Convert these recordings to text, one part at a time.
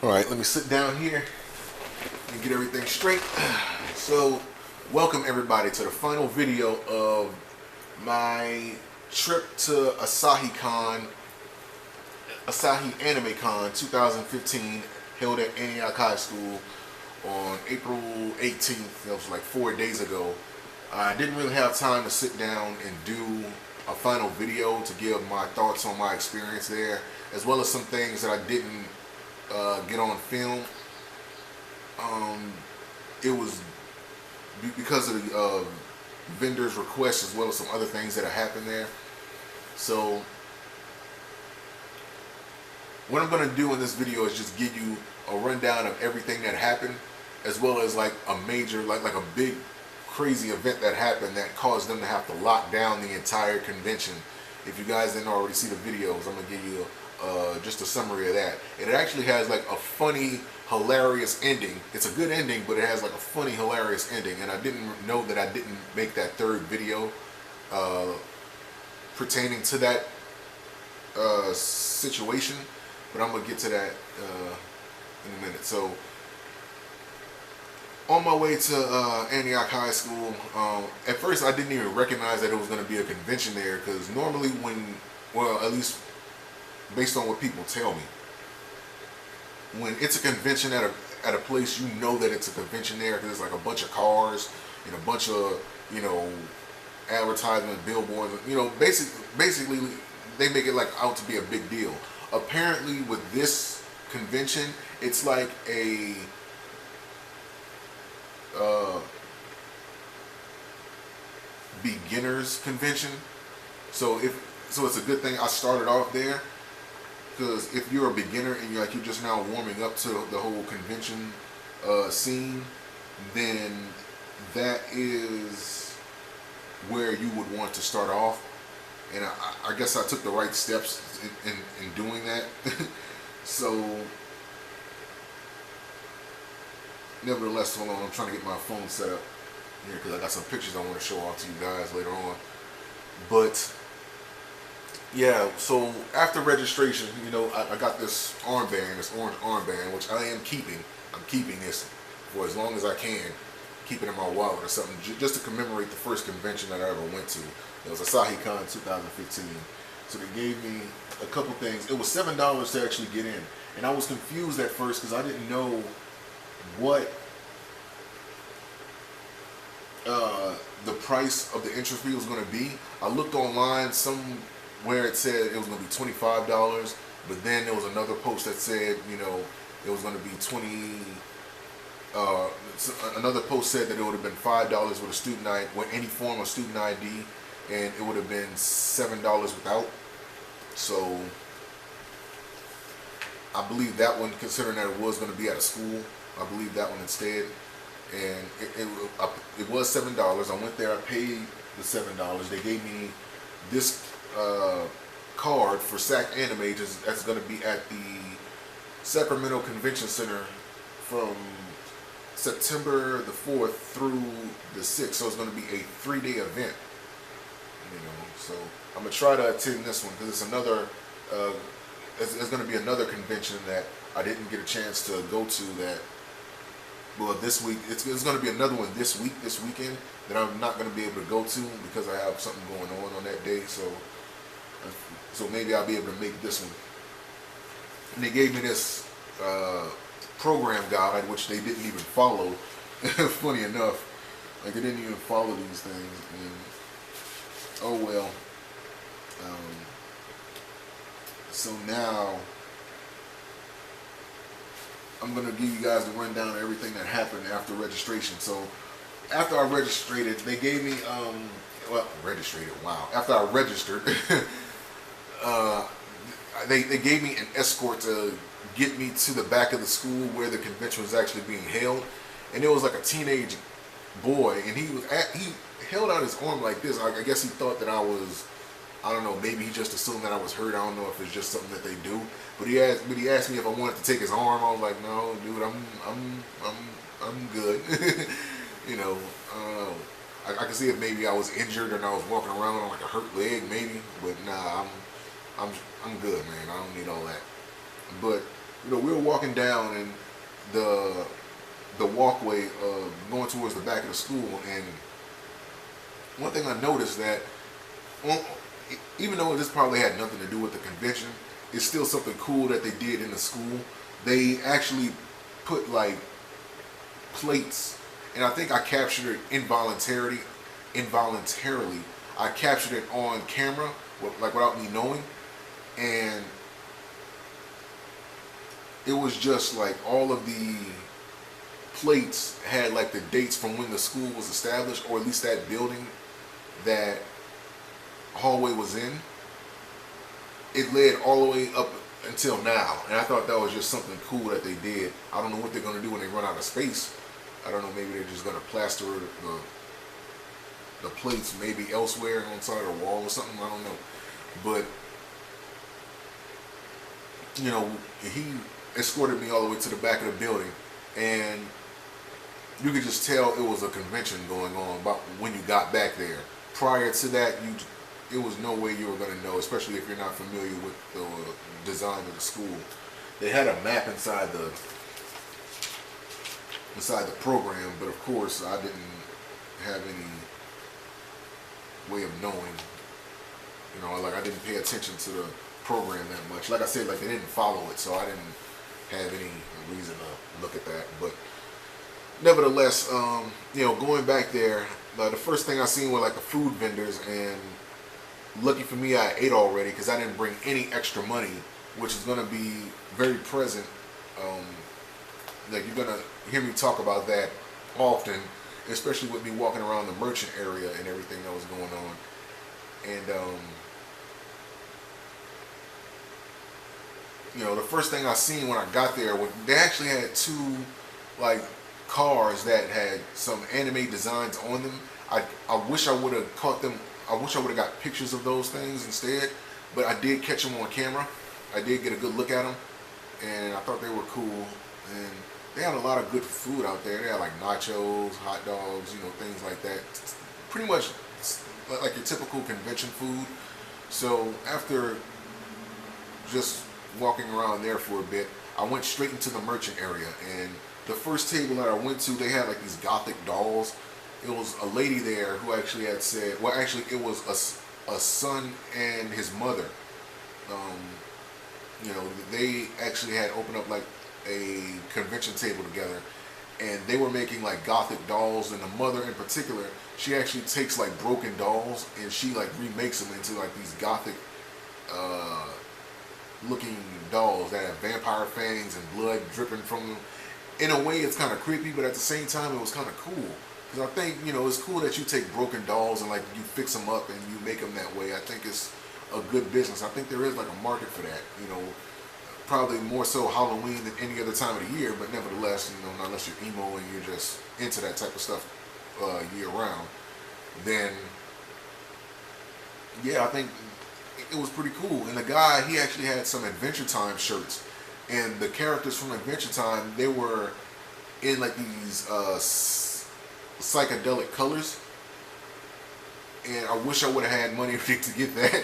Alright, let me sit down here and get everything straight. So, welcome everybody to the final video of my trip to ASAHI Anime Con 2015, held at Antioch High School on April 18th. That was like 4 days ago. I didn't really have time to sit down and do a final video to give my thoughts on my experience there, as well as some things that I didn't get on film. It was because of the vendor's request, as well as some other things that have happened there. So what I'm going to do in this video is just give you a rundown of everything that happened, as well as like a major, like a big crazy event that happened that caused them to have to lock down the entire convention. If you guys didn't already see the videos, I'm going to give you just a summary of that. And it actually has like a funny, hilarious ending. It's a good ending, but it has like a funny, hilarious ending. And I didn't know that I didn't make that third video pertaining to that situation, but I'm going to get to that in a minute. So, on my way to Antioch High School, at first I didn't even recognize that it was going to be a convention there, because normally well, at least based on what people tell me, when it's a convention at a place, you know that it's a convention there, because it's like a bunch of cars and a bunch of, you know, advertisement, billboards, you know, basically they make it like out to be a big deal. Apparently with this convention, it's like a beginners convention. So it's a good thing I started off there, because if you're a beginner and you're just now warming up to the whole convention scene, then that is where you would want to start off. And I guess I took the right steps in doing that. So nevertheless, hold on, I'm trying to get my phone set up here, because I got some pictures I want to show off to you guys later on. But yeah, so after registration, you know, I got this armband, this orange armband, which I am keeping. I'm keeping this for as long as I can, keep it in my wallet or something, just to commemorate the first convention that I ever went to. It was ASAHI Con 2015. So they gave me a couple things. It was $7 to actually get in, and I was confused at first because I didn't know what the price of the entrance fee was going to be. I looked online, somewhere it said it was going to be $25, but then there was another post that said, you know, it was going to be another post said that it would have been $5 with a student ID, with any form of student ID, and it would have been $7 without. So I believe that one, considering that it was going to be at a school, I believe that one instead. And it was $7. I went there, I paid the $7. They gave me this card for SAC Anime that's going to be at the Sacramento Convention Center from September the 4th through the 6th. So it's going to be a 3-day event. You know, so I'm going to try to attend this one, because it's another, it's going to be another convention that I didn't get a chance to go to that. Well, this week, it's going to be another one this weekend, that I'm not going to be able to go to because I have something going on that day. So maybe I'll be able to make this one. And they gave me this program guide, which they didn't even follow. Funny enough, like they didn't even follow these things. And oh well. So now I'm going to give you guys the rundown of everything that happened after registration. So after I registered, they gave me, after I registered, they gave me an escort to get me to the back of the school where the convention was actually being held. And it was like a teenage boy, and he held out his arm like this. I guess he thought that I was, I don't know, maybe he just assumed that I was hurt. I don't know if it's just something that they do. But he asked me if I wanted to take his arm. I was like, no, dude, I'm good. You know, I don't know. I can see if maybe I was injured and I was walking around on like a hurt leg, maybe. But nah, I'm good, man. I don't need all that. But we were walking down and the walkway going towards the back of the school, and one thing I noticed that, well, even though this probably had nothing to do with the convention, it's still something cool that they did in the school. They actually put like plates, and I think I captured it involuntarily. I captured it on camera, like without me knowing, and it was just like all of the plates had like the dates from when the school was established, or at least that building that hallway was in. It led all the way up until now, and I thought that was just something cool that they did. I don't know what they're going to do when they run out of space. I don't know, maybe they're just going to plaster the plates maybe elsewhere on the side of the wall or something, I don't know. But he escorted me all the way to the back of the building, and you could just tell it was a convention going on about when you got back there. Prior to that, it was no way you were going to know, especially if you're not familiar with the design of the school. They had a map inside the program, but of course I didn't have any way of knowing. Like I didn't pay attention to the program that much. Like I said, like they didn't follow it, so I didn't have any reason to look at that. But nevertheless, going back there, the first thing I seen were like the food vendors, and lucky for me, I ate already because I didn't bring any extra money, which is going to be very present. Like you're going to hear me talk about that often, especially with me walking around the merchant area and everything that was going on. And the first thing I seen when I got there was they actually had two like cars that had some anime designs on them. I wish I would have caught them. I wish I would have got pictures of those things instead, but I did catch them on camera. I did get a good look at them, and I thought they were cool. And they had a lot of good food out there. They had like nachos, hot dogs, things like that. Pretty much like your typical convention food. So after just walking around there for a bit, I went straight into the merchant area, and the first table that I went to, they had like these gothic dolls. It was a lady there who actually had said, well, actually it was a son and his mother. They actually had opened up like a convention table together, and they were making like gothic dolls, and the mother in particular, she actually takes like broken dolls and she like remakes them into like these gothic looking dolls that have vampire fangs and blood dripping from them. In a way it's kind of creepy, but at the same time it was kind of cool, because I think it's cool that you take broken dolls and like you fix them up and you make them that way. I think it's a good business. I think there is like a market for that, probably more so Halloween than any other time of the year, but nevertheless, unless you're emo and you're just into that type of stuff year round, then yeah, I think it was pretty cool. And the guy, he actually had some Adventure Time shirts, and the characters from Adventure Time, they were in like these psychedelic colors, and I wish I would have had money to get that.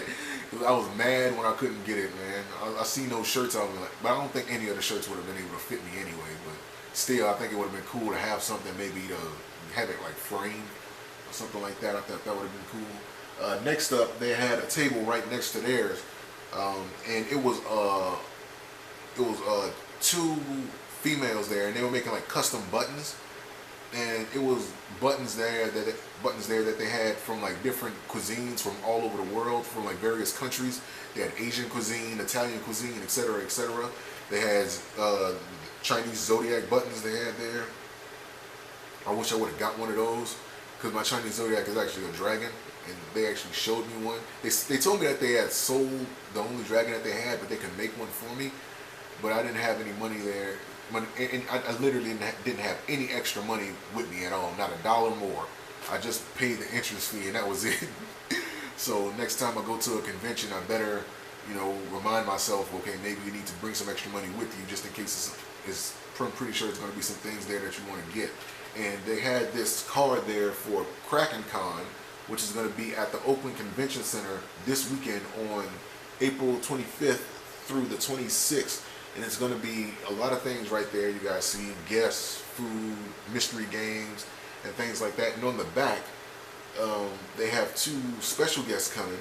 I was mad when I couldn't get it, man. I seen those shirts out, but I don't think any of the shirts would have been able to fit me anyway. But still, I think it would have been cool to have something, maybe to have it like framed or something like that. I thought that would have been cool. Next up, they had a table right next to theirs, and it was two females there, and they were making like custom buttons, and it was buttons there that they had from like different cuisines from all over the world, from like various countries. They had Asian cuisine, Italian cuisine, etc., etc. They had Chinese zodiac buttons they had there. I wish I would have got one of those, because my Chinese zodiac is actually a dragon, and they actually showed me one. They told me that they had sold the only dragon that they had, but they could make one for me. But I didn't have any money there. And I literally didn't have any extra money with me at all, not a dollar more. I just paid the interest fee, and that was it. So next time I go to a convention, I better, remind myself, okay, maybe you need to bring some extra money with you, just in case I'm pretty sure there's going to be some things there that you want to get. And they had this card there for Kraken Con, which is going to be at the Oakland Convention Center this weekend on April 25th through the 26th. and it's going to be a lot of things right there. You guys see guests, food, mystery games, and things like that. And on the back, they have two special guests coming.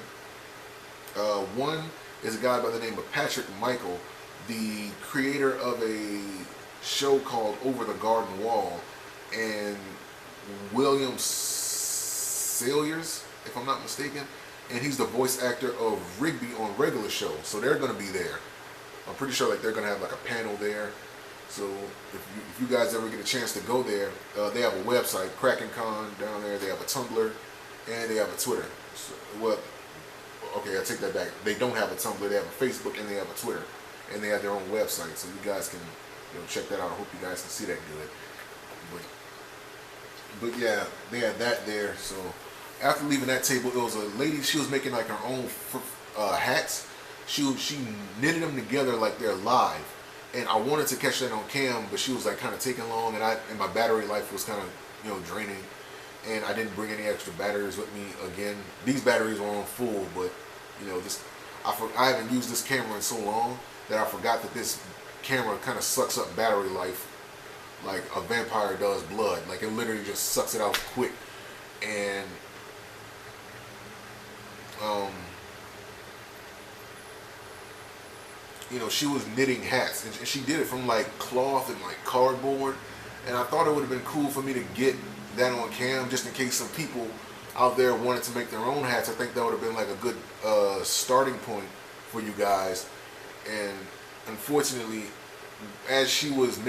One is a guy by the name of Patrick Michael, the creator of a show called Over the Garden Wall, and William Salyers, if I'm not mistaken, and he's the voice actor of Rigby on Regular Show. So they're going to be there. I'm pretty sure like they're going to have like a panel there. So if you guys ever get a chance to go there, they have a website, KrakenCon down there. They have a Tumblr and they have a Twitter. So, well, okay, I take that back. They don't have a Tumblr. They have a Facebook and they have a Twitter, and they have their own website. So you guys can check that out. I hope you guys can see that good. But yeah, they had that there. So after leaving that table, it was a lady. She was making like her own hats. She knitted them together like they're live, and I wanted to catch that on cam, but she was like kind of taking long, and my battery life was kind of draining, and I didn't bring any extra batteries with me. Again, these batteries were on full, but I haven't used this camera in so long that I forgot that this camera kind of sucks up battery life like a vampire does blood. Like it literally just sucks it out quick. And she was knitting hats, and she did it from like cloth and like cardboard, and I thought it would have been cool for me to get that on cam just in case some people out there wanted to make their own hats. I think that would have been like a good starting point for you guys. And unfortunately, as she was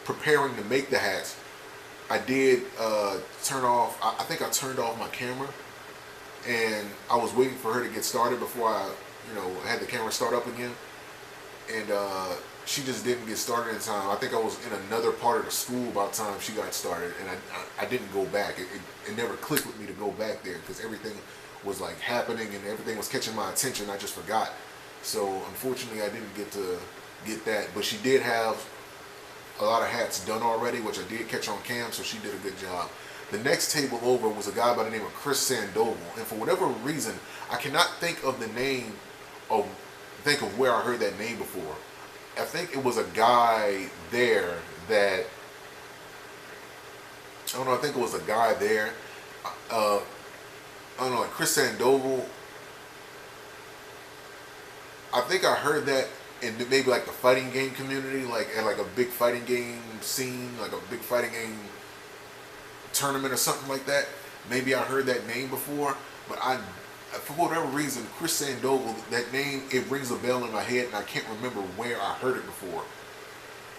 preparing to make the hats, I did turn off. I think I turned off my camera, and I was waiting for her to get started before I had the camera start up again, and she just didn't get started in time. I think I was in another part of the school by the time she got started, and I didn't go back. It never clicked with me to go back there because everything was like happening and everything was catching my attention. I just forgot. So unfortunately, I didn't get to get that. But she did have a lot of hats done already, which I did catch on cam, so she did a good job. The next table over was a guy by the name of Chris Sandoval, and for whatever reason, I cannot think of the name of where I heard that name before. I think it was a guy there that I think it was a guy there. I don't know, like Chris Sandoval. I think I heard that in maybe like the fighting game community, like at like a big fighting game scene, like a big fighting game tournament or something like that. Maybe I heard that name before, but for whatever reason, Chris Sandoval, that name, it rings a bell in my head, and I can't remember where I heard it before.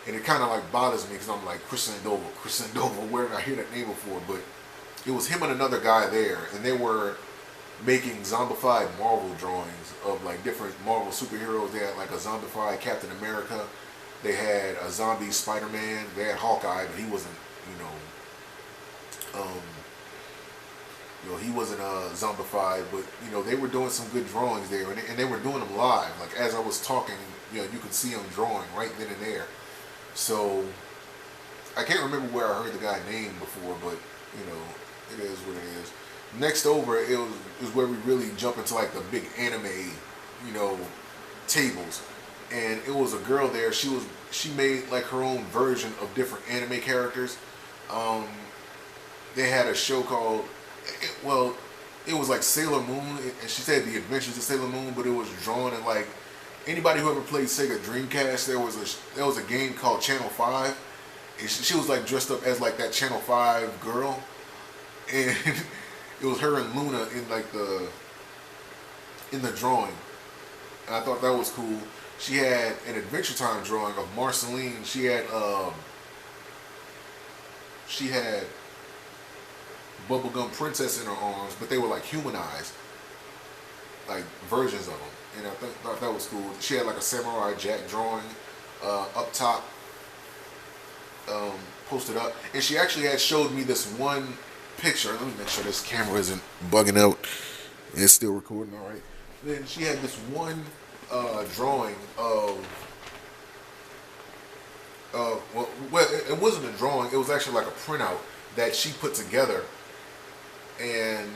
And it kind of like bothers me because I'm like, Chris Sandoval, where did I hear that name before? But it was him and another guy there, and they were making zombified Marvel drawings of like different Marvel superheroes. They had like a zombified Captain America. They had a zombie Spider-Man. They had Hawkeye, but he wasn't, he wasn't zombified, but they were doing some good drawings there, and they were doing them live. Like as I was talking, you could see them drawing right then and there. So I can't remember where I heard the guy's name before, but it is what it is. Next over, it was where we really jump into like the big anime, tables, and it was a girl there. She made like her own version of different anime characters. They had a show called, it was like Sailor Moon, and she said The Adventures of Sailor Moon, but it was drawn in like, anybody who ever played Sega Dreamcast, there was a game called Channel 5, and she was like dressed up as like that Channel 5 girl, and it was her and Luna in the drawing, and I thought that was cool. She had an Adventure Time drawing of Marceline. She had Bubblegum Princess in her arms, but they were like humanized, like versions of them, and I thought that was cool. She had like a Samurai Jack drawing up top, posted up, and she actually had showed me this one picture. Let me make sure this camera isn't bugging out. It's still recording, all right. Then she had this one drawing of well, it wasn't a drawing. It was actually like a printout that she put together, and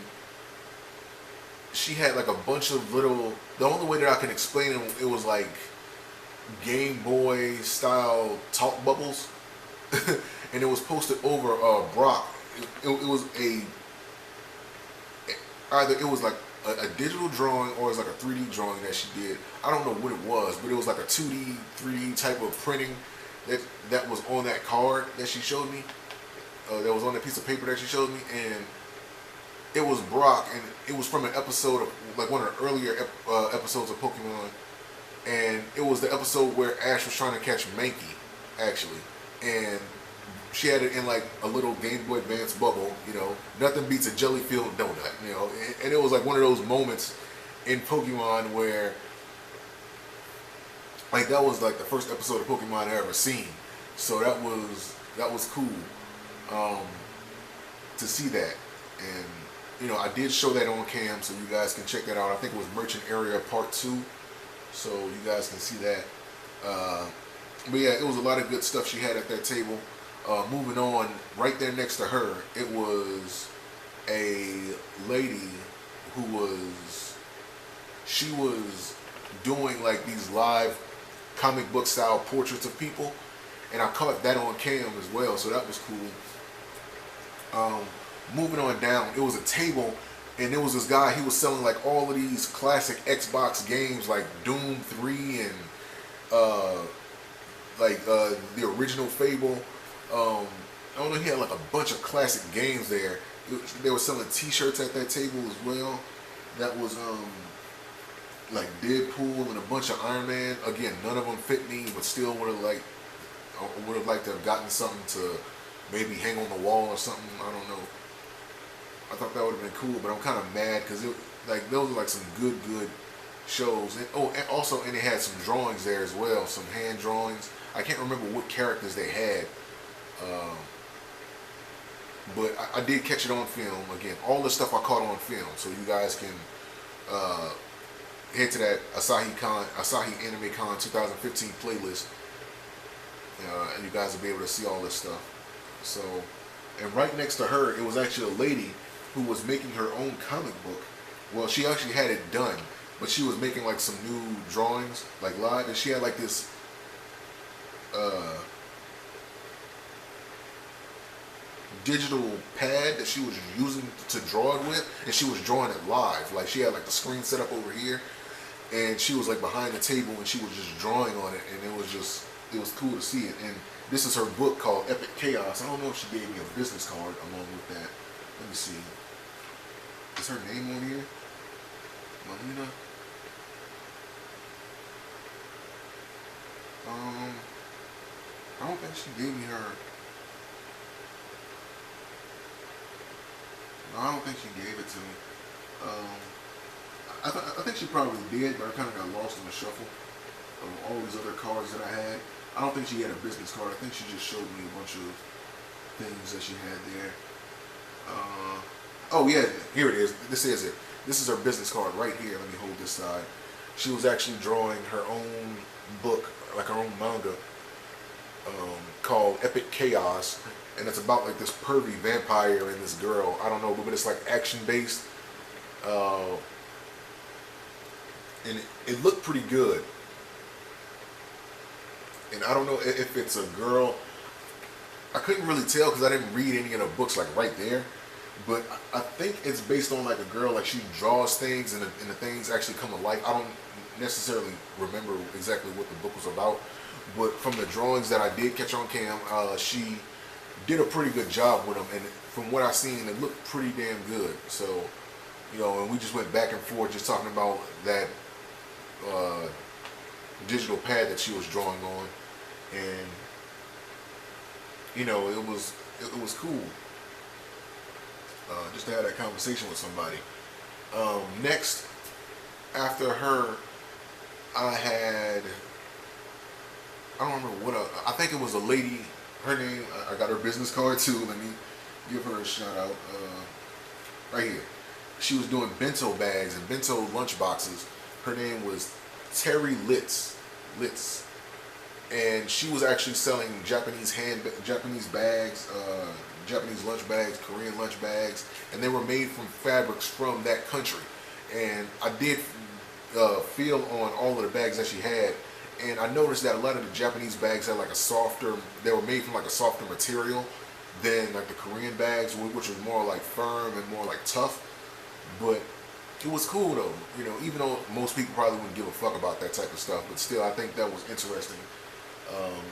she had like a bunch of little. The only way that I can explain it was like Game Boy style talk bubbles, and it was posted over Brock. It was either it was like a digital drawing or it was like a 3D drawing that she did. I don't know what it was, but it was like a 2D, 3D type of printing that was on that card that she showed me. That was on that piece of paper that she showed me, and it was Brock, and it was from an episode of like one of the earlier episodes of Pokemon, and it was the episode where Ash was trying to catch Mankey, actually, and she had it in like a little Game Boy Advance bubble, you know, nothing beats a jelly-filled donut, you know, and it was like one of those moments in Pokemon where, like, that was like the first episode of Pokemon I ever seen, so that was cool to see that, and you know, I did show that on cam, so you guys can check that out. I think it was Merchant Area Part 2, so you guys can see that. But yeah, it was a lot of good stuff she had at that table. Moving on, right there next to her, it was a lady who she was doing like these live comic book style portraits of people, and I caught that on cam as well, so that was cool. Moving on down, it was a table, and there was this guy, he was selling like all of these classic Xbox games like Doom 3 and the original Fable. I don't know, he had like a bunch of classic games there. They were selling t-shirts at that table as well. That was like Deadpool and a bunch of Iron Man. Again, none of them fit me, but still would have liked to have gotten something to maybe hang on the wall or something. I don't know. I thought that would have been cool, but I'm kind of mad because like those are like some good shows. And, and they had some drawings there as well, some hand drawings. I can't remember what characters they had. But I did catch it on film. Again, all the stuff I caught on film, so you guys can head to that ASAHI Anime Con 2015 playlist, and you guys will be able to see all this stuff. So, and right next to her, it was actually a lady who was making her own comic book. Well, she actually had it done, but she was making like some new drawings, like live, and she had like this digital pad that she was using to draw it with, and she was drawing it live. Like she had like the screen set up over here, and she was like behind the table, and she was just drawing on it, and it was cool to see it. And this is her book called Epic Chaos. I don't know if she gave me a business card along with that. Let me see. Is her name on here? Melina? I don't think she gave me her. No, I don't think she gave it to me. I think she probably did, but I kind of got lost in the shuffle of all these other cards that I had. I don't think she had a business card. I think she just showed me a bunch of things that she had there. Oh yeah, here it is. This is it. This is her business card right here. Let me hold this side. She was actually drawing her own book, like her own manga, called Epic Chaos, and it's about like this pervy vampire and this girl. I don't know, but it's like action based, and it looked pretty good. And I don't know if it's a girl. I couldn't really tell because I didn't read any of the books like right there. But I think it's based on like a girl, like she draws things and the things actually come to life. I don't necessarily remember exactly what the book was about, but from the drawings that I did catch on cam, she did a pretty good job with them. And from what I seen, it looked pretty damn good. So, you know, and we just went back and forth just talking about that digital pad that she was drawing on, and you know, it was cool. Just to have that conversation with somebody. Next, after her, I don't remember what, I think it was a lady, her name, I got her business card too, let me give her a shout out, right here. She was doing bento bags and bento lunch boxes. Her name was Terry Litz, and she was actually selling Japanese bags, Japanese lunch bags, Korean lunch bags, and they were made from fabrics from that country. And I did feel on all of the bags that she had, And I noticed that a lot of the Japanese bags had like a softer, they were made from like a softer material than like the Korean bags, which was more like firm and more like tough. But it was cool though, you know, even though most people probably wouldn't give a fuck about that type of stuff, but still I think that was interesting,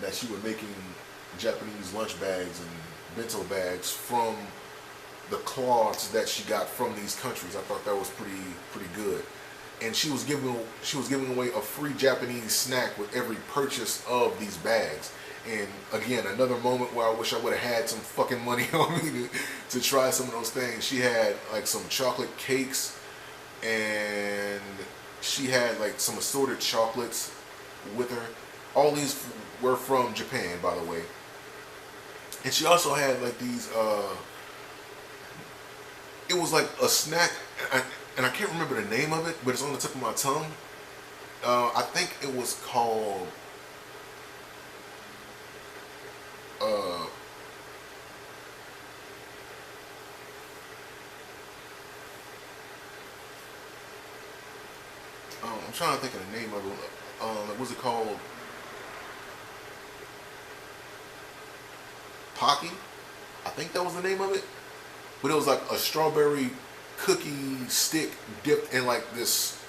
that she was making Japanese lunch bags and bento bags from the cloths that she got from these countries. I thought that was pretty good. And she was giving away a free Japanese snack with every purchase of these bags. And again, another moment where I wish I would have had some fucking money on me to try some of those things. She had like some chocolate cakes, and she had like some assorted chocolates with her. All these were from Japan, by the way. And she also had like these, it was like a snack, and I can't remember the name of it, but it's on the tip of my tongue. I think it was called, I'm trying to think of the name of it. What was it called? Pocky? I think that was the name of it. But it was like a strawberry cookie stick dipped in like this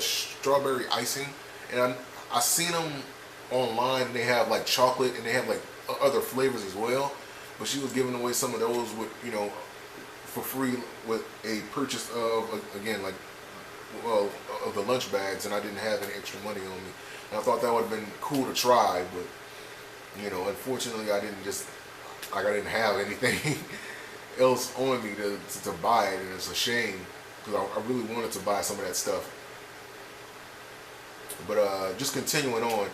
strawberry icing. And I seen them online, and they have like chocolate and they have like other flavors as well. But she was giving away some of those with, you know, for free with a purchase of, again, like, well, of the lunch bags, and I didn't have any extra money on me. And I thought that would have been cool to try, but, you know, unfortunately I didn't have anything else on me to buy it, and it's a shame, because I really wanted to buy some of that stuff. But just continuing on,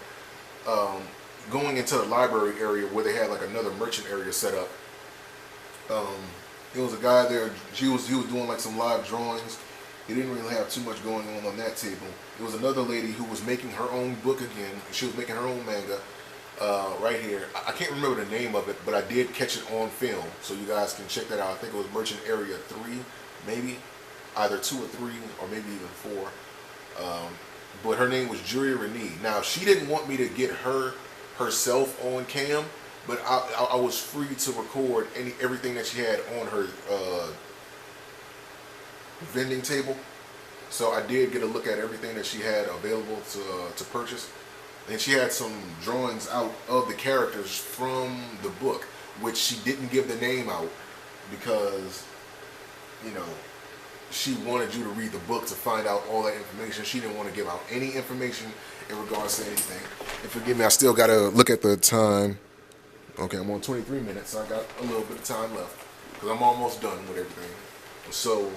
going into the library area where they had like another merchant area set up. There was a guy there. He was doing like some live drawings. He didn't really have too much going on that table. There was another lady who was making her own book again. She was making her own manga. Right here. I can't remember the name of it, but I did catch it on film, so you guys can check that out. I think it was Merchant Area 3, maybe. Either 2 or 3, or maybe even 4. But her name was Julia Renee. Now, she didn't want me to get herself on cam, but I was free to record everything that she had on her vending table. So I did get a look at everything that she had available to purchase. And she had some drawings out of the characters from the book, which she didn't give the name out because, you know, she wanted you to read the book to find out all that information. She didn't want to give out any information in regards to anything. And forgive me, I still got to look at the time. Okay, I'm on 23 minutes, so I got a little bit of time left because I'm almost done with everything. So,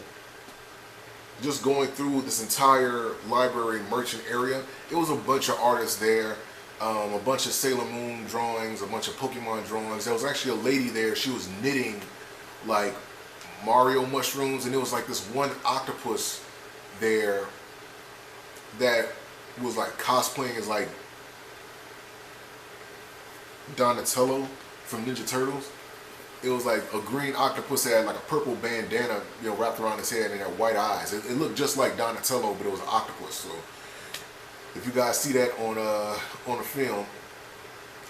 just going through this entire library merchant area, it was a bunch of artists there, a bunch of Sailor Moon drawings, a bunch of Pokemon drawings. There was actually a lady there. She was knitting like Mario mushrooms, and there was like this one octopus there that was like cosplaying as like Donatello from Ninja Turtles. It was like a green octopus that had like a purple bandana, you know, wrapped around his head, and had white eyes. It looked just like Donatello, but it was an octopus. So if you guys see that on film,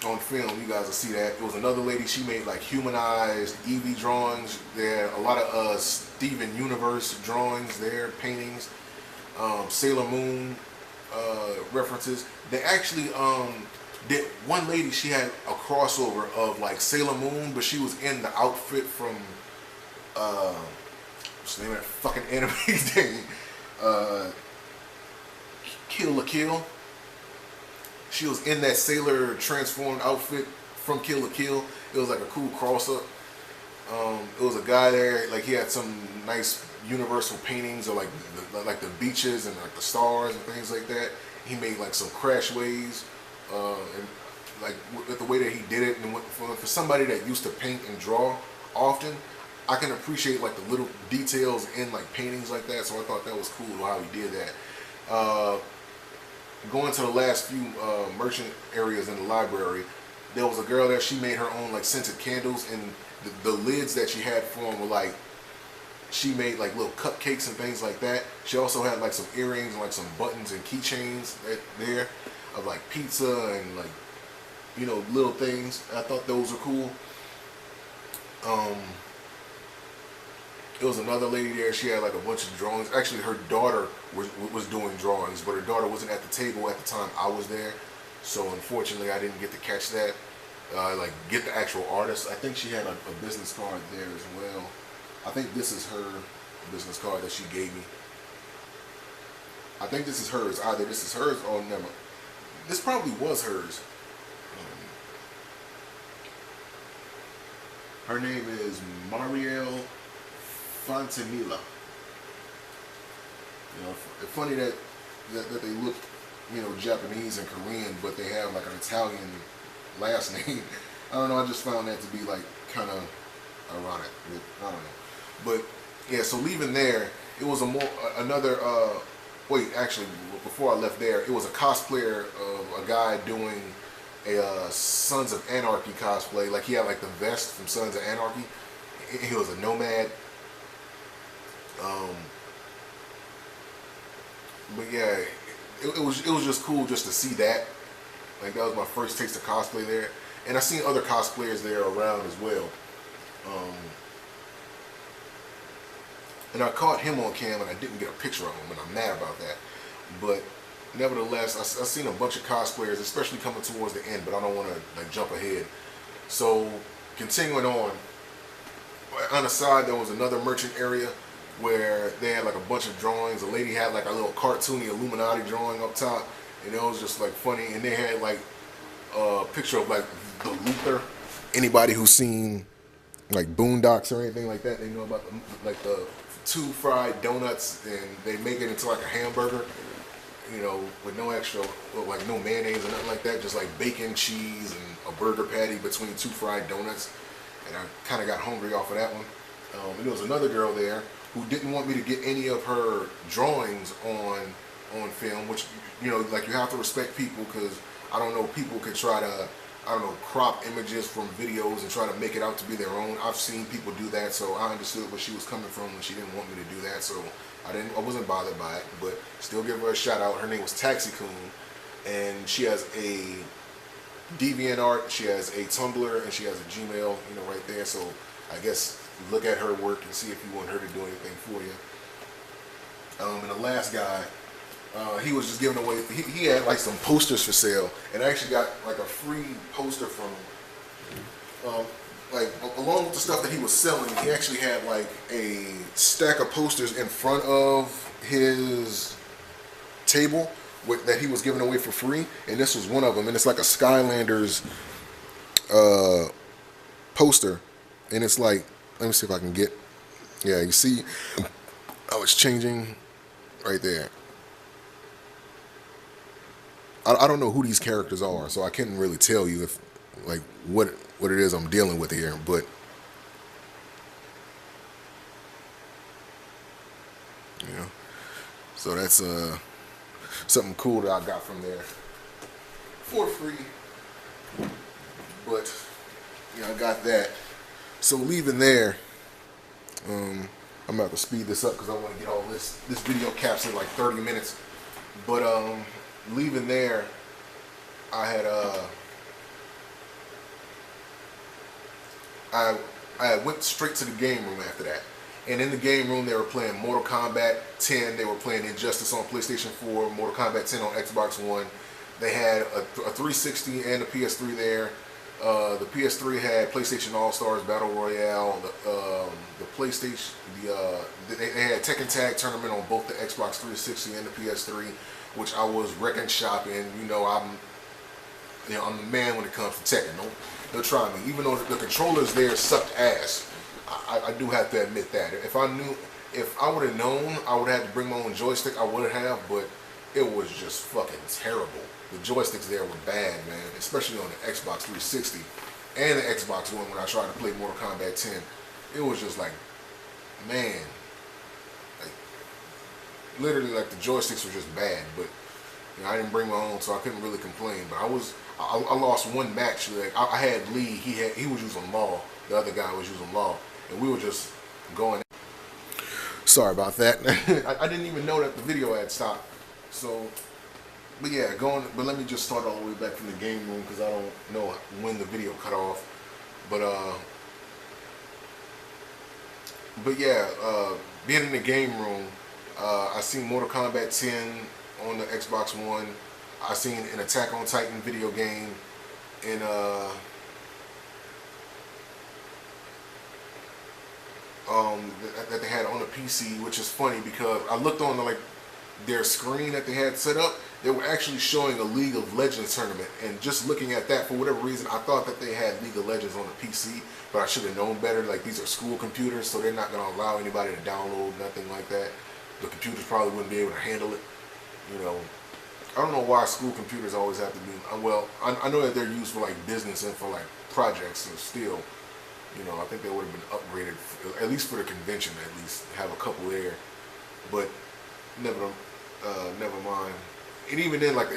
you guys will see that. It was another lady. She made like humanized Eevee drawings. There a lot of Steven Universe drawings there, paintings, Sailor Moon references. They actually one lady, she had a crossover of like Sailor Moon, but she was in the outfit from what's the name of that fucking anime thing? Kill la Kill. She was in that sailor transformed outfit from Kill la Kill. It was like a cool cross-up. It was a guy there, like he had some nice universal paintings of like the beaches and like the stars and things like that. He made like some crash waves. And like with the way that he did it, and for somebody that used to paint and draw often, I can appreciate like the little details in like paintings like that. So I thought that was cool how he did that. Going to the last few merchant areas in the library, there was a girl there. She made her own like scented candles, and the lids that she had for them were like, she made like little cupcakes and things like that. She also had like some earrings and like some buttons and keychains there. of like pizza and like, you know, little things. I thought those were cool. There was another lady there. She had like a bunch of drawings. Actually, her daughter was doing drawings, but her daughter wasn't at the table at the time I was there. So unfortunately, I didn't get to catch that. Like get the actual artist. I think she had a business card there as well. I think this is her business card that she gave me. I think this is hers. Either this is hers or never. This probably was hers. Her name is Marielle Fontanilla. You know, it's funny that they look, you know, Japanese and Korean, but they have like an Italian last name. I don't know. I just found that to be like kind of ironic. I don't know. But yeah, so leaving there, it was another. Wait, actually, before I left there, it was a cosplayer of a guy doing a Sons of Anarchy cosplay. Like he had like the vest from Sons of Anarchy. He was a nomad. But yeah, it was just cool just to see that. Like that was my first taste of cosplay there, and I seen other cosplayers there around as well. And I caught him on cam, and I didn't get a picture of him, and I'm mad about that. But nevertheless, I seen a bunch of cosplayers, especially coming towards the end. But I don't want to like jump ahead. So continuing on the side, there was another merchant area where they had like a bunch of drawings. A lady had like a little cartoony Illuminati drawing up top, and it was just like funny. And they had like a picture of like the Luther. Anybody who's seen like Boondocks or anything like that, they know about the 2 fried donuts, and they make it into like a hamburger, you know, with no extra, like no mayonnaise or nothing like that, just like bacon, cheese, and a burger patty between 2 fried donuts. And I kind of got hungry off of that one. And there was another girl there who didn't want me to get any of her drawings on film, which, you know, like you have to respect people, because I don't know, people could try to, I don't know, crop images from videos and try to make it out to be their own. I've seen people do that, so I understood where she was coming from when she didn't want me to do that, so I wasn't bothered by it, but still give her a shout out. Her name was Taxi Coon, and she has a DeviantArt, she has a Tumblr, and she has a Gmail, you know, right there. So I guess look at her work and see if you want her to do anything for you. And the last guy, he was just giving away, he had like some posters for sale, and I actually got like a free poster from him. Like along with the stuff that he was selling, he actually had like a stack of posters in front of his table that he was giving away for free, and this was one of them. And it's like a Skylanders poster, and it's like, let me see if I can get, yeah, you see how it's changing right there. I don't know who these characters are, so I couldn't really tell you if like what it is I'm dealing with here, but you know, so that's something cool that I got from there for free. But yeah, I got that. So leaving there, I'm about to speed this up because I want to get all this video caps in like 30 minutes. But leaving there, I had I went straight to the game room after that. And in the game room, they were playing Mortal Kombat 10. They were playing Injustice on PlayStation 4, Mortal Kombat 10 on Xbox One. They had a 360 and a PS3 there. The PS3 had PlayStation All-Stars Battle Royale. The PlayStation, they had Tekken Tag Tournament on both the Xbox 360 and the PS3, which I was wrecking shop in. You know, I'm the man when it comes to Tekken. Don't try me. Even though the controllers there sucked ass, I do have to admit that. If I would have known, I would have had to bring my own joystick. I would have, but it was just fucking terrible. The joysticks there were bad, man, especially on the Xbox 360 and the Xbox One when I tried to play Mortal Kombat 10. It was just like, man, like literally like the joysticks were just bad. But you know, I didn't bring my own, so I couldn't really complain. But I lost one match. Like I had Lee, he was using Law, the other guy was using Law, and we were just going. Sorry about that. I didn't even know that the video had stopped. So But yeah, but let me just start all the way back from the game room because I don't know when the video cut off. But yeah, being in the game room, I seen Mortal Kombat 10 on the Xbox One. I seen an Attack on Titan video game in that they had on the PC, which is funny because I looked on their screen that they had set up. They were actually showing a League of Legends tournament, and just looking at that, for whatever reason, I thought that they had League of Legends on the PC, but I should have known better. Like, these are school computers, so they're not going to allow anybody to download nothing like that. The computers probably wouldn't be able to handle it. You know, I don't know why school computers always have to be. Well, I know that they're used for like business and for like projects, so still, you know, I think they would have been upgraded at least for the convention. At least have a couple there, but never mind. And even then, like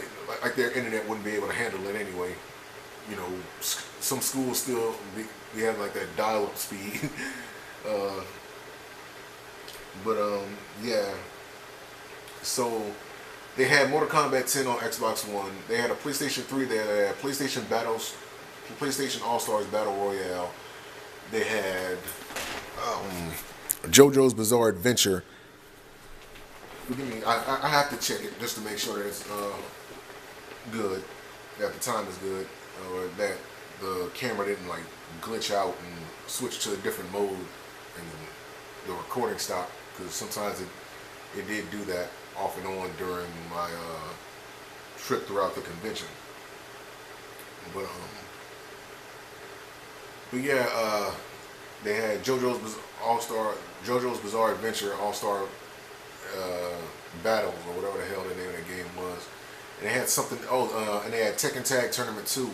their internet wouldn't be able to handle it anyway. You know, some schools still we have like that dial-up speed. Yeah. So they had Mortal Kombat 10 on Xbox One. They had a PlayStation 3 there. They had PlayStation All-Stars Battle Royale. They had JoJo's Bizarre Adventure. Forgive me, I have to check it just to make sure that it's good, that the time is good, or that the camera didn't like glitch out and switch to a different mode and the recording stopped, because sometimes it did do that off and on during my trip throughout the convention. But yeah, they had JoJo's Bizarre Adventure All-Star Battles, or whatever the hell the name of the game was. And they had something. And they had Tekken Tag Tournament 2.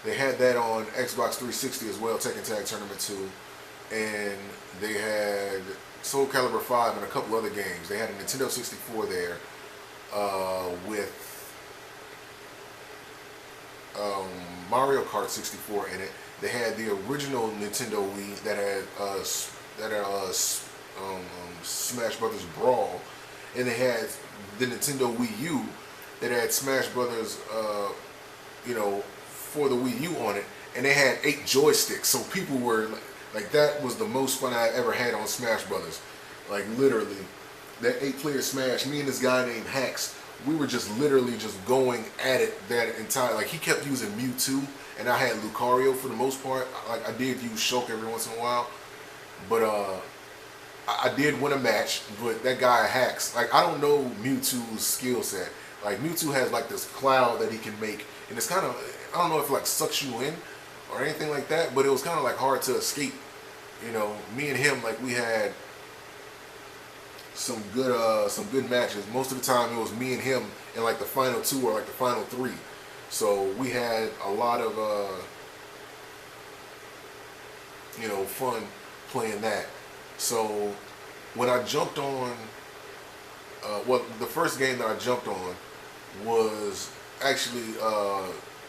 They had that on Xbox 360 as well. Tekken Tag Tournament 2, and they had Soul Calibur 5 and a couple other games. They had a Nintendo 64 there with Mario Kart 64 in it. They had the original Nintendo Wii that had Smash Brothers Brawl, and they had the Nintendo Wii U that had Smash Brothers, for the Wii U on it, and they had 8 joysticks. So people were like, that was the most fun I ever had on Smash Brothers. Like, literally, that 8-player Smash. Me and this guy named Hax, we were just literally just going at it that entire. Like, he kept using Mewtwo, and I had Lucario for the most part. Like, I did use Shulk every once in a while, but I did win a match. But that guy Hax, like, I don't know Mewtwo's skill set. Like, Mewtwo has like this cloud that he can make, and it's kind of, I don't know if it like sucks you in or anything like that, but it was kind of like hard to escape. You know, me and him, like, we had some good matches. Most of the time it was me and him in like the final 2 or like the final 3. So we had a lot of fun playing that. So when I jumped on the first game that I jumped on was actually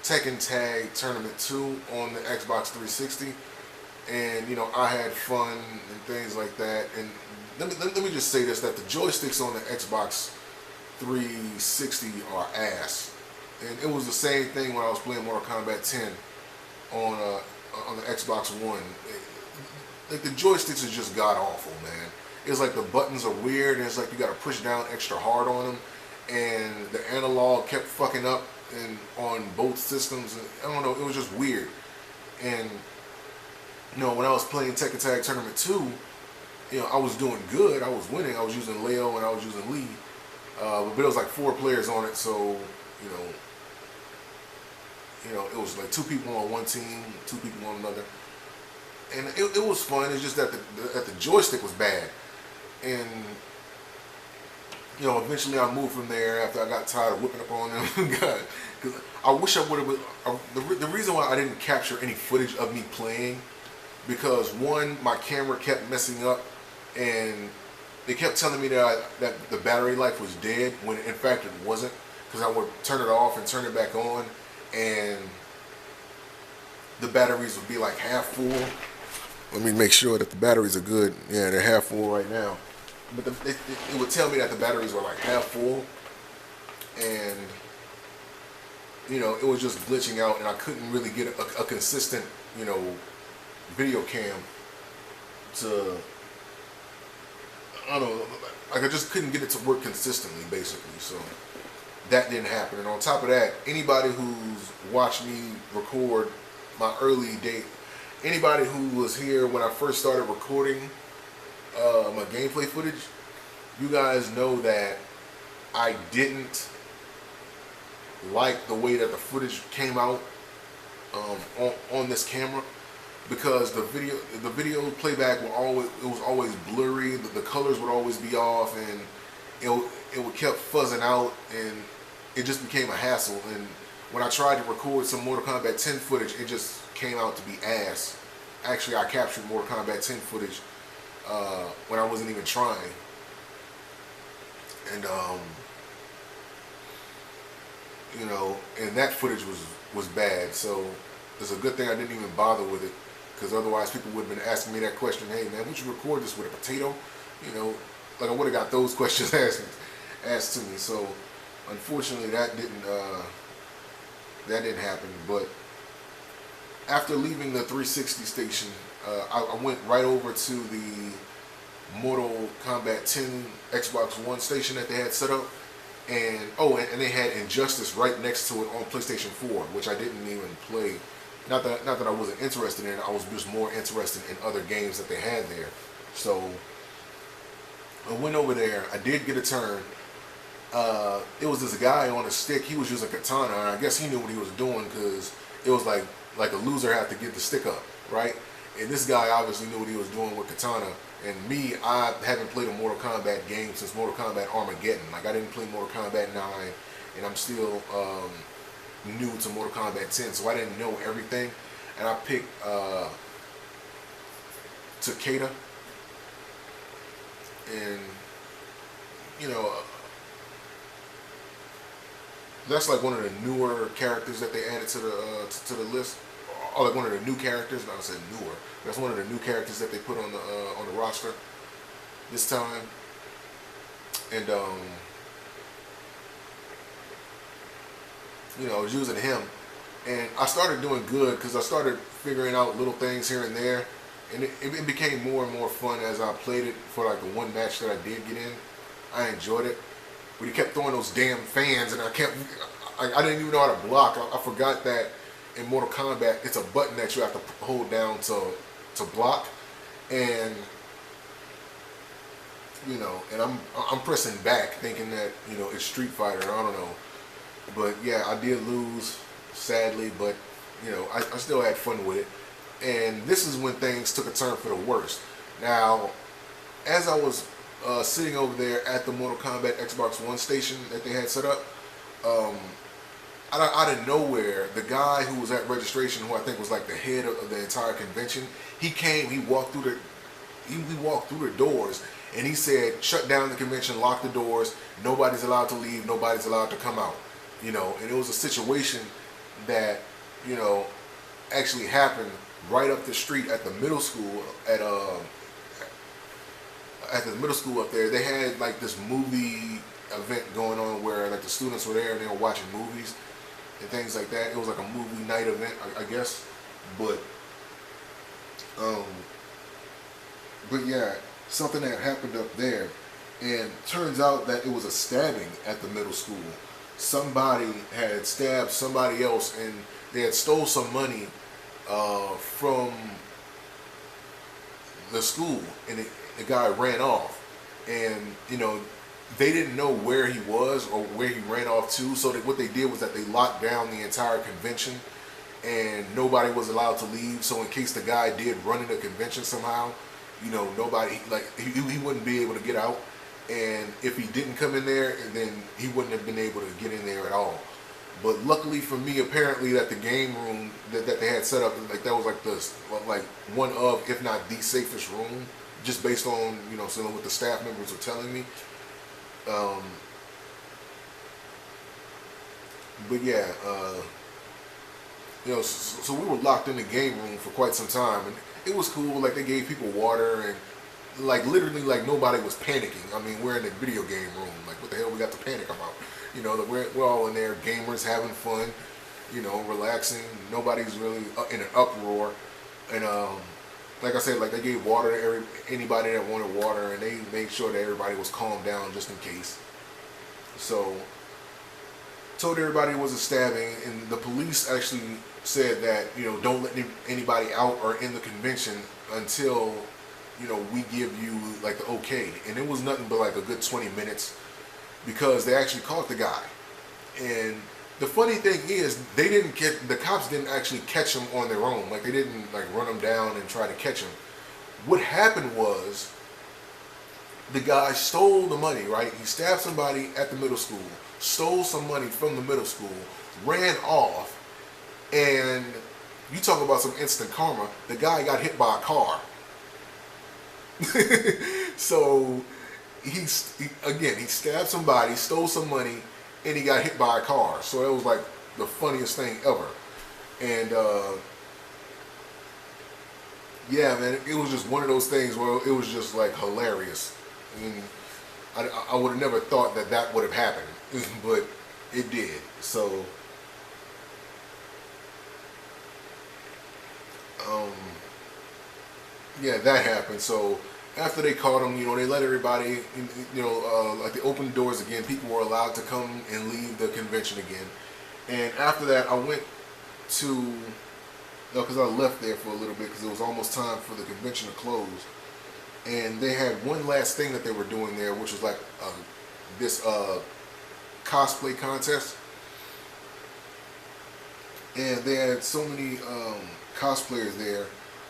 Tekken Tag Tournament 2 on the Xbox 360, and I had fun and things like that. And let me just say this, that the joysticks on the Xbox 360 are ass, and it was the same thing when I was playing Mortal Kombat 10 on the Xbox One. Like, the joysticks are just god awful, man. It's like the buttons are weird, and it's like you got to push down extra hard on them, and the analog kept fucking up and on both systems. I don't know, it was just weird. And when I was playing Tekken Tag Tournament 2, I was doing good. I was winning. I was using Leo and I was using Lee, but it was like 4 players on it, so it was like 2 people on one team, 2 people on another, and it was fun. It's just that the joystick was bad. And eventually I moved from there after I got tired of whipping up on them. God, because I wish I would have. The reason why I didn't capture any footage of me playing, because one, my camera kept messing up, and they kept telling me that the battery life was dead, when in fact it wasn't, because I would turn it off and turn it back on, and the batteries would be like half full. Let me make sure that the batteries are good. Yeah, they're half full right now. But it would tell me that the batteries were like half full, and you know, it was just glitching out, and I couldn't really get a consistent, you know, video cam to, I don't know, like I just couldn't get it to work consistently, basically. So that didn't happen. And on top of that, anybody who's watched me record my early date, anybody who was here when I first started recording my gameplay footage, you guys know that I didn't like the way that the footage came out on this camera, because the video playback was always blurry. The colors would always be off, and it would kept fuzzing out, and it just became a hassle. And when I tried to record some Mortal Kombat 10 footage, it just came out to be ass. Actually, I captured Mortal Kombat 10 footage when I wasn't even trying, and you know, and that footage was bad. So it's a good thing I didn't even bother with it, because otherwise people would have been asking me that question, hey man, would you record this with a potato? You know, like I would have got those questions asked to me. So unfortunately that didn't happen. But after leaving the 360 station, I went right over to the Mortal Kombat 10 Xbox One station that they had set up. And and they had Injustice right next to it on PlayStation 4, which I didn't even play. Not that I wasn't interested in it, I was just more interested in other games that they had there. So I went over there. I did get a turn. It was this guy on a stick. He was using katana, and I guess he knew what he was doing, because it was like a loser had to get the stick up, right? And this guy obviously knew what he was doing with katana. And me, I haven't played a Mortal Kombat game since Mortal Kombat Armageddon. Like, I didn't play Mortal Kombat 9, and I'm still new to Mortal Kombat 10, so I didn't know everything. And I picked Takeda, and you know, that's like one of the newer characters that they added to the list. Or like one of the new characters. I said newer. That's one of the new characters that they put on the roster this time. And you know, I was using him, and I started doing good because I started figuring out little things here and there, and it became more and more fun as I played it. For like the one match that I did get in, I enjoyed it. But he kept throwing those damn fans, and I didn't even know how to block. I forgot that in Mortal Kombat, it's a button that you have to hold down to block, and you know, and I'm pressing back, thinking that, you know, it's Street Fighter. I don't know, but yeah, I did lose, sadly, but you know, I still had fun with it. And this is when things took a turn for the worst. Now, as I was sitting over there at the Mortal Kombat Xbox One station that they had set up, out of nowhere, the guy who was at registration, who I think was like the head of the entire convention, he came, he walked through the doors, and he said, shut down the convention, lock the doors, nobody's allowed to leave, nobody's allowed to come out. You know, and it was a situation that, you know, actually happened right up the street at the middle school, at the middle school up there. They had like this movie event going on where like the students were there and they were watching movies and things like that. It was like a movie night event, I guess. But yeah, something that happened up there, and turns out that it was a stabbing at the middle school. Somebody had stabbed somebody else, and they had stole some money from the school, and the guy ran off. And you know, they didn't know where he was or where he ran off to, so what they did was that they locked down the entire convention, and nobody was allowed to leave. So in case the guy did run in the convention somehow, you know, nobody, like, he wouldn't be able to get out. And if he didn't come in there, then he wouldn't have been able to get in there at all. But luckily for me, apparently that the game room that they had set up, like that was like one of, if not the safest room, just based on, you know, so what the staff members were telling me. But yeah, you know, so we were locked in the game room for quite some time, and it was cool. Like, they gave people water, and like literally like nobody was panicking. I mean, we're in a video game room. Like, what the hell we got to panic about? You know, we're all in there, gamers having fun. you know, relaxing. Nobody's really in an uproar. And like I said, like they gave water to anybody that wanted water, and they made sure that everybody was calmed down just in case. So told everybody it was a stabbing, and the police actually said that, you know, don't let anybody out or in the convention until, you know, we give you like the okay. And it was nothing but like a good 20 minutes because they actually caught the guy. And the funny thing is, the cops didn't actually catch him on their own. Like they didn't like run him down and try to catch him. What happened was the guy stole the money, right? He stabbed somebody at the middle school, stole some money from the middle school, ran off, and you talk about some instant karma, the guy got hit by a car. So he stabbed somebody, stole some money, and he got hit by a car. So it was like the funniest thing ever. And yeah, man, it was just one of those things where it was just like hilarious. And I would have never thought that that would have happened, but it did. So yeah, that happened. So after they caught him, you know, they let everybody, you know, like they opened the doors again. People were allowed to come and leave the convention again. And after that, I went to, because I left there for a little bit because it was almost time for the convention to close. And they had one last thing that they were doing there, which was like this cosplay contest. And they had so many cosplayers there.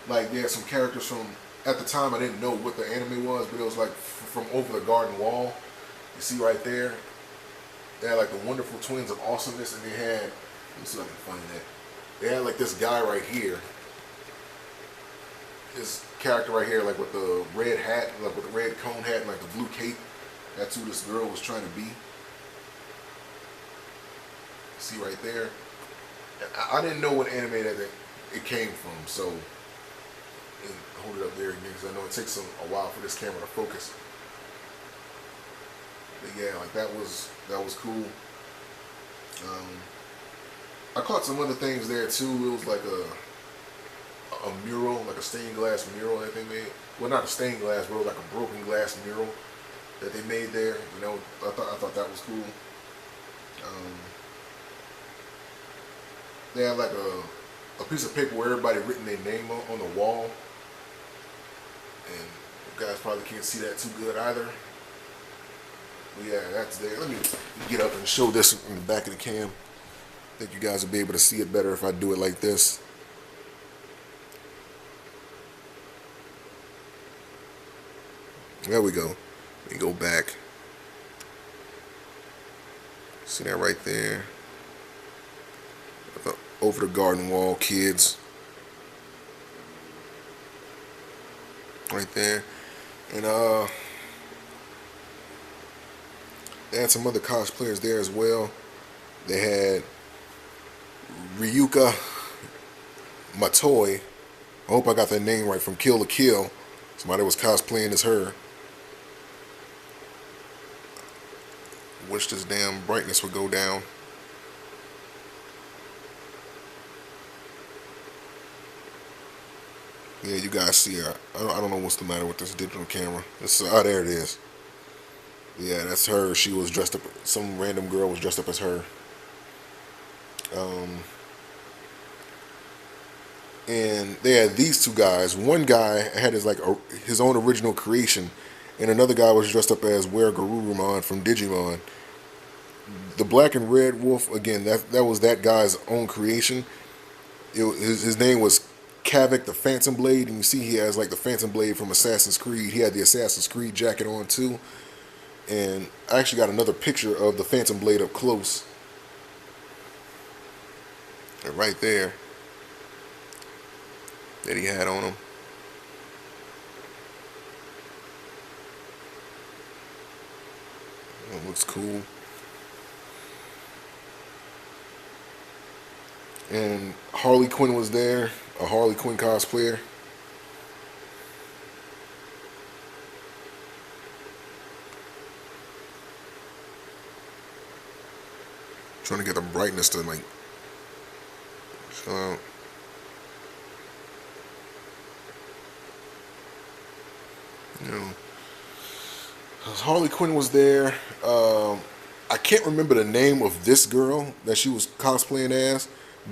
Like they had some characters from, at the time I didn't know what the anime was, but it was like from Over the Garden Wall. You see right there, they had like the Wonderful Twins of Awesomeness, and they had, let me see if I can find that. They had like this guy right here, this character right here, like with the red hat, like with the red cone hat and like the blue cape. That's who this girl was trying to be. See right there. I didn't know what anime that it came from, so. And hold it up there again because I know it takes a while for this camera to focus. But yeah, like that was cool. I caught some other things there too. It was like a mural, like a stained glass mural that they made. Well, not a stained glass, but it was like a broken glass mural that they made there. You know, I thought that was cool. They had like a piece of paper where everybody written their name on the wall. And you guys probably can't see that too good either. But yeah, that's there. Let me get up and show this in the back of the cam. I think you guys will be able to see it better if I do it like this. There we go. Let me go back. See that right there? Over the Garden Wall kids. Right there. And they had some other cosplayers there as well. They had Ryuka Matoi. I hope I got that name right, from Kill la Kill. Somebody was cosplaying as her. Wish this damn brightness would go down. Yeah, you guys see her. I don't know what's the matter with this digital camera. Oh, there it is. Yeah, that's her. She was dressed up. Some random girl was dressed up as her. And they had these two guys. One guy had his own original creation, and another guy was dressed up as Were Garurumon from Digimon. The black and red wolf, again, that was that guy's own creation. His name was Kavik the Phantom Blade, and you see he has like the Phantom Blade from Assassin's Creed. He had the Assassin's Creed jacket on too. And I actually got another picture of the Phantom Blade up close. And right there. That he had on him. It looks cool. And Harley Quinn was there, a Harley Quinn cosplayer. Trying to get the brightness to like Uh, you know, Harley Quinn was there. I can't remember the name of this girl that she was cosplaying as,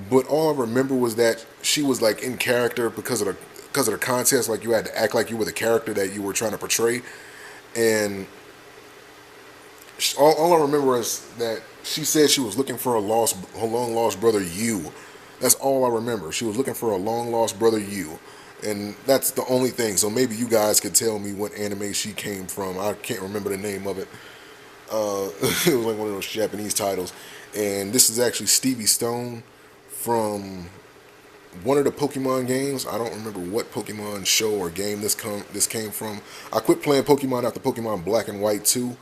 but all I remember was that she was like in character because of the contest. Like you had to act like you were the character that you were trying to portray, and all I remember is that she said she was looking for her long lost brother U. That's all I remember. She was looking for a long lost brother U, and that's the only thing. So maybe you guys could tell me what anime she came from. I can't remember the name of it. It was like one of those Japanese titles, and this is actually Stevie Stone from one of the Pokemon games. I don't remember what Pokemon show or game this came from. I quit playing Pokemon after Pokemon Black and White 2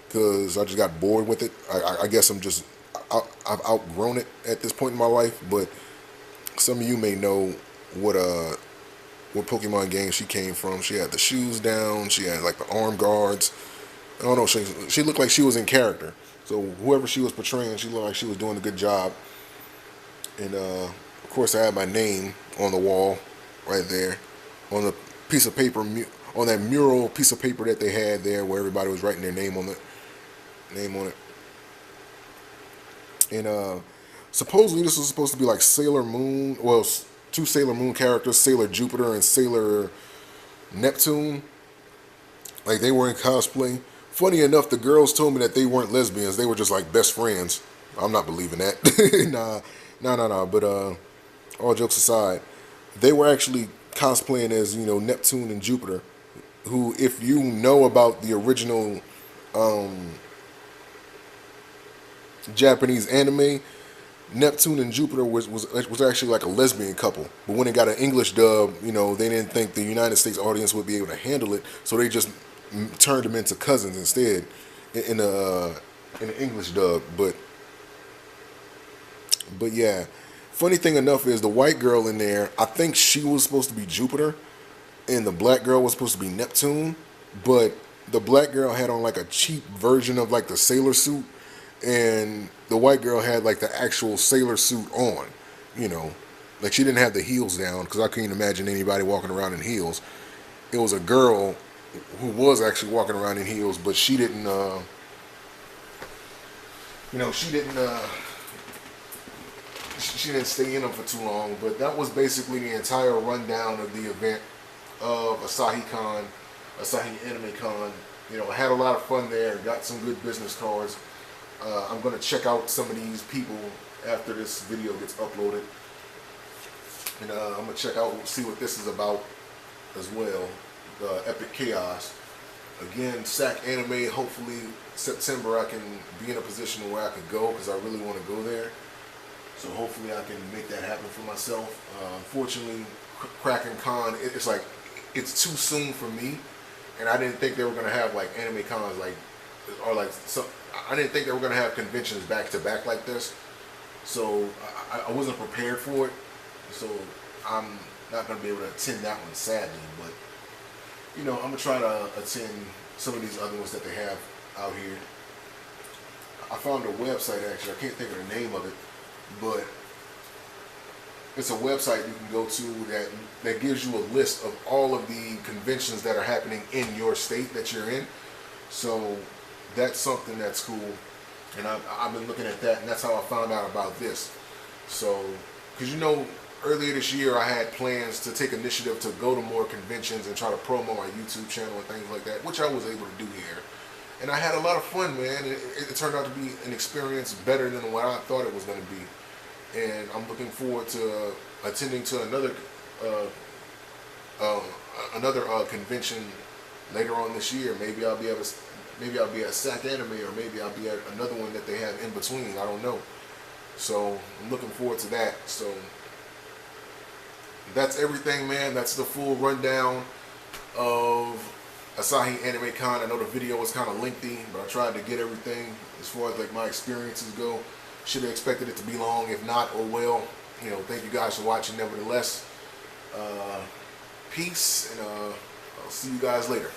because I just got bored with it. I guess I've outgrown it at this point in my life. But some of you may know what Pokemon game she came from. She had the shoes down. She had like the arm guards. I don't know. She looked like she was in character. So whoever she was portraying, she looked like she was doing a good job. And of course, I had my name on the wall right there on the piece of paper, on that mural piece of paper that they had there, where everybody was writing their name on it. And supposedly this was supposed to be like Sailor Moon. Well, two Sailor Moon characters, Sailor Jupiter and Sailor Neptune. Like they were in cosplay. Funny enough, the girls told me that they weren't lesbians. They were just like best friends. I'm not believing that. Nah. But all jokes aside, they were actually cosplaying as, Neptune and Jupiter, who, if you know about the original Japanese anime, Neptune and Jupiter was actually like a lesbian couple. But when it got an English dub, they didn't think the United States audience would be able to handle it, so they just turned them into cousins instead in the English dub. But yeah, funny thing enough is the white girl in there, I think she was supposed to be Jupiter, and the black girl was supposed to be Neptune. But the black girl had on like a cheap version of like the sailor suit, and the white girl had like the actual sailor suit on. Like she didn't have the heels down, because I couldn't imagine anybody walking around in heels. It was a girl who was actually walking around in heels, but she didn't. She didn't stay in them for too long. But that was basically the entire rundown of the event of ASAHI Anime Con. I had a lot of fun there. Got some good business cards. I'm going to check out some of these people after this video gets uploaded. And I'm going to check out, see what this is about as well. Epic Chaos. Again, SAC Anime, hopefully September I can be in a position where I can go, because I really want to go there. So hopefully I can make that happen for myself. Unfortunately, Kraken Con, it's too soon for me. And I didn't think they were going to have like anime cons I didn't think they were going to have conventions back to back like this. So I wasn't prepared for it. So I'm not going to be able to attend that one, sadly. But, I'm going to try to attend some of these other ones that they have out here. I found a website, actually. I can't think of the name of it. But it's a website you can go to that gives you a list of all of the conventions that are happening in your state that you're in. So that's something that's cool, and I've been looking at that, and that's how I found out about this. So, because earlier this year I had plans to take initiative to go to more conventions and try to promo my YouTube channel and things like that, which I was able to do here. And I had a lot of fun, man. It turned out to be an experience better than what I thought it was going to be. And I'm looking forward to attending to another convention later on this year. Maybe I'll be at SAC Anime, or maybe I'll be at another one that they have in between. I don't know. So I'm looking forward to that. So that's everything, man. That's the full rundown of ASAHI Anime Con. I know the video was kind of lengthy, but I tried to get everything as far as like my experiences go. Should have expected it to be long. If not, oh well. Thank you guys for watching nevertheless. Peace, and I'll see you guys later.